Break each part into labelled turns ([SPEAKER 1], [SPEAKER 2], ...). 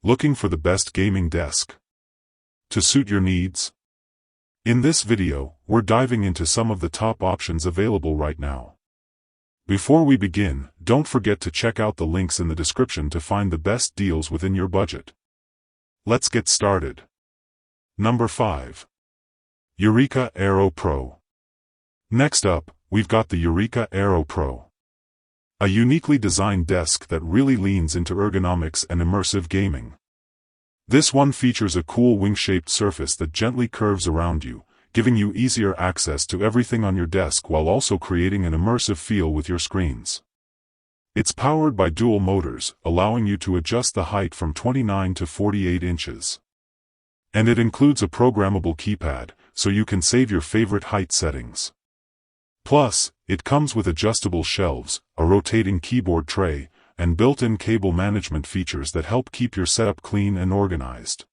[SPEAKER 1] Looking for the best gaming desk to suit your needs? In this video, we're diving into some of the top options available right now. Before we begin, don't forget to check out the links in the description to find the best deals within your budget. Let's get started. Number 5. Eureka Aero Pro. Next up, we've got the Eureka Aero Pro. A uniquely designed desk that really leans into ergonomics and immersive gaming. This one features a cool wing-shaped surface that gently curves around you, giving you easier access to everything on your desk while also creating an immersive feel with your screens. It's powered by dual motors, allowing you to adjust the height from 29 to 48 inches. And it includes a programmable keypad, so you can save your favorite height settings. Plus, it comes with adjustable shelves, a rotating keyboard tray, and built-in cable management features that help keep your setup clean and organized.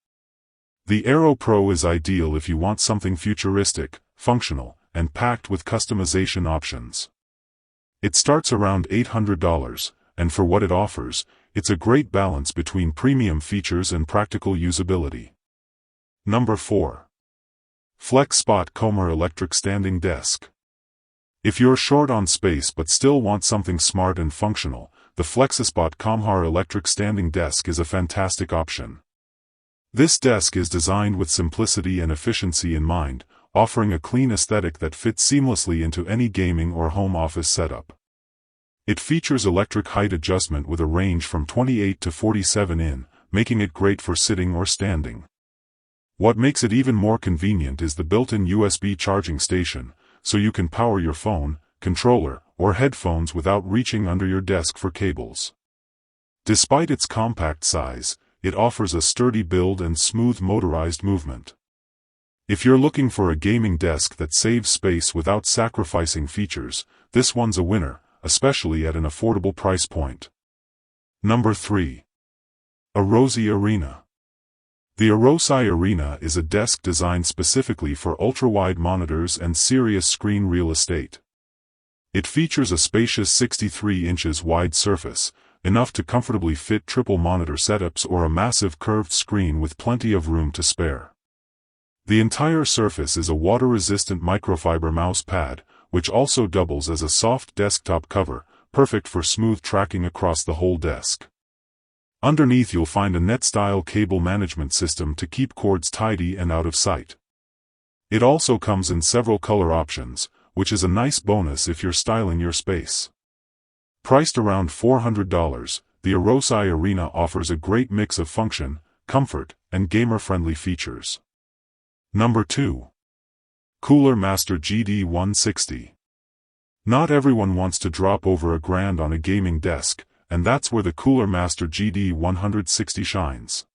[SPEAKER 1] The Aero Pro is ideal if you want something futuristic, functional, and packed with customization options. It starts around $800, and for what it offers, it's a great balance between premium features and practical usability. Number 4. Flexispot Comar Electric Standing Desk. If you're short on space but still want something smart and functional, the Flexispot Comar Electric Standing Desk is a fantastic option. This desk is designed with simplicity and efficiency in mind, offering a clean aesthetic that fits seamlessly into any gaming or home office setup. It features electric height adjustment with a range from 28 to 47 in, making it great for sitting or standing. What makes it even more convenient is the built-in USB charging station, so you can power your phone, controller, or headphones without reaching under your desk for cables. Despite its compact size, it offers a sturdy build and smooth motorized movement. If you're looking for a gaming desk that saves space without sacrificing features, this one's a winner, especially at an affordable price point. Number 3. A Rozi Arena. The A Rozi Arena is a desk designed specifically for ultra-wide monitors and serious screen real estate. It features a spacious 63 inches wide surface, enough to comfortably fit triple monitor setups or a massive curved screen with plenty of room to spare. The entire surface is a water-resistant microfiber mouse pad, which also doubles as a soft desktop cover, perfect for smooth tracking across the whole desk. Underneath you'll find a net-style cable management system to keep cords tidy and out of sight. It also comes in several color options, which is a nice bonus if you're styling your space. Priced around $400, the A Rozi Arena offers a great mix of function, comfort, and gamer-friendly features. Number 2. Cooler Master GD160. Not everyone wants to drop over $1,000 on a gaming desk, and that's where the Cooler Master GD160 shines.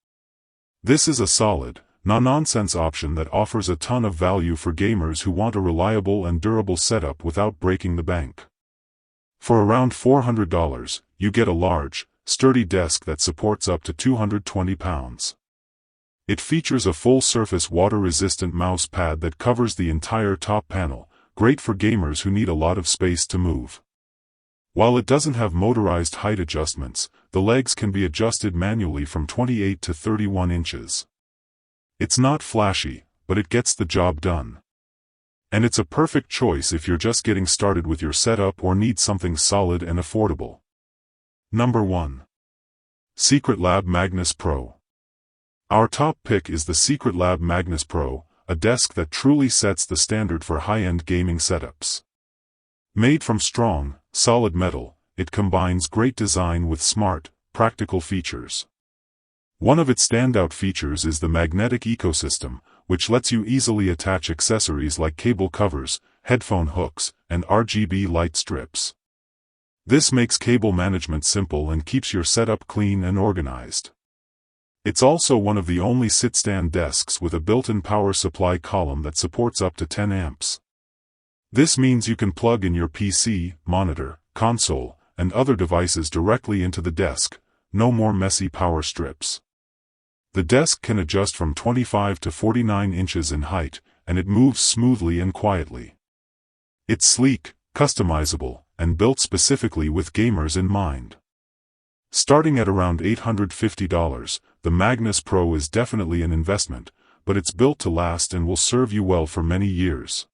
[SPEAKER 1] This is a solid, no-nonsense option that offers a ton of value for gamers who want a reliable and durable setup without breaking the bank. For around $400, you get a large, sturdy desk that supports up to 220 pounds. It features a full-surface water-resistant mouse pad that covers the entire top panel, great for gamers who need a lot of space to move. While it doesn't have motorized height adjustments, the legs can be adjusted manually from 28 to 31 inches. It's not flashy, but it gets the job done. And it's a perfect choice if you're just getting started with your setup or need something solid and affordable. Number 1. Secretlab Magnus Pro. Our top pick is the Secretlab Magnus Pro, a desk that truly sets the standard for high-end gaming setups. Made from strong, solid metal, it combines great design with smart, practical features. One of its standout features is the magnetic ecosystem, which lets you easily attach accessories like cable covers, headphone hooks, and RGB light strips. This makes cable management simple and keeps your setup clean and organized. It's also one of the only sit-stand desks with a built-in power supply column that supports up to 10 amps. This means you can plug in your PC, monitor, console, and other devices directly into the desk, no more messy power strips. The desk can adjust from 25 to 49 inches in height, and it moves smoothly and quietly. It's sleek, customizable, and built specifically with gamers in mind. Starting at around $850, the Magnus Pro is definitely an investment, but it's built to last and will serve you well for many years.